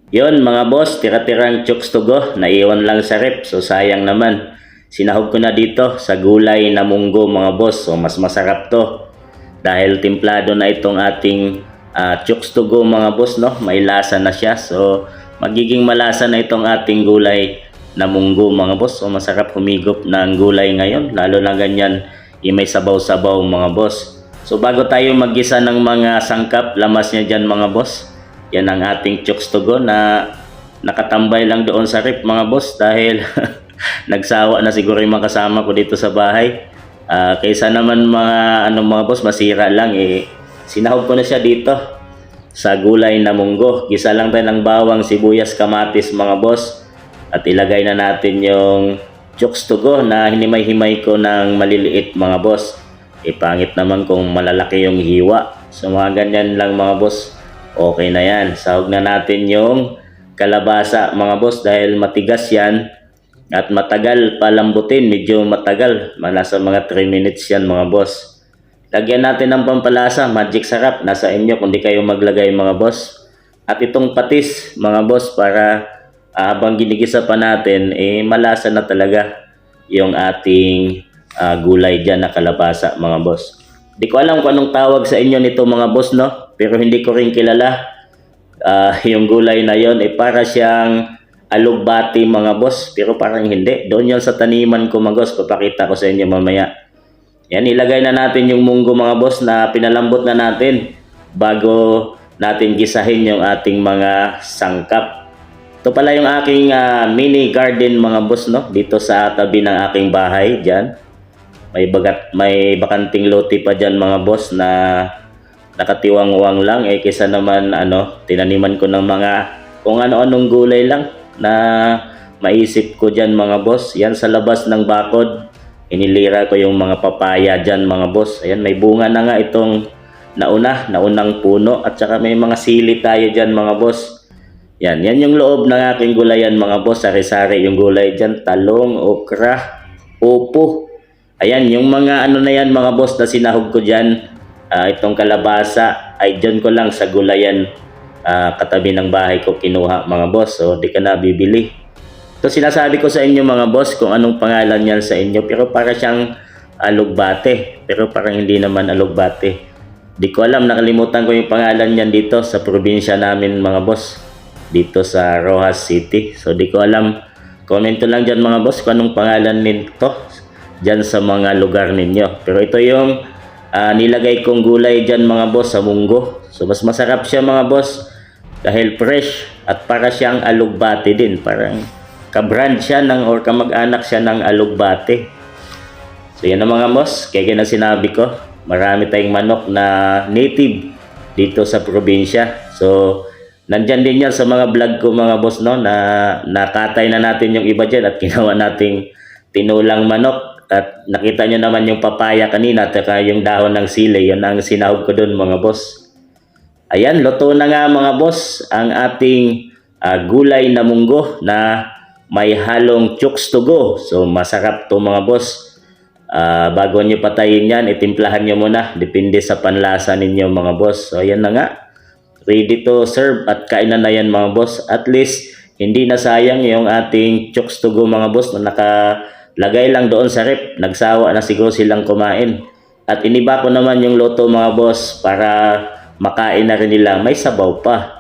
Yon mga boss, tira-tirang chokes to go, naiwan lang sa rep. So sayang naman. Sinahog ko na dito sa gulay na munggo mga boss. So mas masarap to. Dahil templado na itong ating chokes to go mga boss, no? May lasa na siya. So magiging malasa na itong ating gulay na munggo mga boss. So masarap humigop ng gulay ngayon. Lalo na ganyan, may sabaw-sabaw mga boss. So bago tayo maggisa ng mga sangkap, lamas niya dyan mga boss. Yan ang ating chokes to go na nakatambay lang doon sa rep mga boss dahil nagsawa na siguro yung mga kasama ko dito sa bahay. Kaysa naman mga boss masira lang sinahog ko na siya dito sa gulay na munggo. Gisa lang tayo ng bawang, sibuyas, kamatis mga boss at ilagay na natin yung chokes to go na hinimay-himay ko ng maliliit mga boss. Pangit naman kung malalaki yung hiwa. So mga ganyan lang mga boss. Okay na yan. Sahog na natin yung kalabasa mga boss dahil matigas yan at matagal palambutin. Medyo matagal. Nasa mga 3 minutes yan mga boss. Lagyan natin ng pampalasa. Magic sarap. Nasa inyo kung di kayo maglagay mga boss. At itong patis mga boss para habang ginigisa pa natin malasa na talaga yung ating gulay dyan na kalabasa mga boss. Di ko alam kung anong tawag sa inyo nito mga boss, no? Pero hindi ko rin kilala. Yung gulay na yon para siyang alugbati mga boss. Pero parang hindi. Doon yan sa taniman ko mga boss. Papakita ko sa inyo mamaya. Yan, ilagay na natin yung munggo mga boss na pinalambot na natin bago natin gisahin yung ating mga sangkap. Ito pala yung aking mini garden mga boss, no? Dito sa tabi ng aking bahay dyan. May bakanting lote pa dyan mga boss na nakatiwang-wang lang kaysa naman tinaniman ko ng mga kung ano-anong gulay lang na maisip ko dyan mga boss. Yan sa labas ng bakod inilira ko yung mga papaya dyan mga boss. Ayan, may bunga na nga itong naunang puno at saka may mga sili tayo dyan mga boss. Yan yung loob ng aking gulayan mga boss. Sari-sari yung gulay dyan, talong, okra, upo. Ayan, yung mga na yan mga boss na sinahog ko dyan, itong kalabasa ay dyan ko lang sa gulayan katabi ng bahay ko kinuha mga boss. So di ka na bibili. Ito sinasabi ko sa inyo mga boss kung anong pangalan yan sa inyo. Pero para siyang alugbate. Pero parang hindi naman alugbate. Di ko alam, nakalimutan ko yung pangalan yan dito sa probinsya namin mga boss. Dito sa Rojas City. So di ko alam. Komento lang dyan mga boss kung anong pangalan nito dyan sa mga lugar ninyo. Pero ito yung nilagay kong gulay dyan mga boss sa munggo. So mas masarap siya mga boss dahil fresh at para siyang alugbate din. Parang kabrand siya or kamag-anak siya ng alugbate. So yan na mga boss. Kaya na sinabi ko, marami tayong manok na native dito sa probinsya. So nandyan din yan sa mga vlog ko mga boss, no, na nakatay na natin yung iba dyan at ginawa nating tinulang manok. At nakita nyo naman yung papaya kanina at yung dahon ng sili. Yun ang sinahog ko dun mga boss. Ayan, luto na nga mga boss ang ating gulay na munggo na may halong chokes to go. So masarap to mga boss. Bago nyo patayin yan, itimplahan nyo muna. Depende sa panlasa ninyo mga boss. So ayan na nga. Ready to serve at kainan na yan mga boss. At least hindi na sayang yung ating chokes to go mga boss na nakalagay lang doon sa rep. Nagsawa na siguro silang kumain. At iniba ko naman yung loto mga boss para makain na rin nila. May sabaw pa.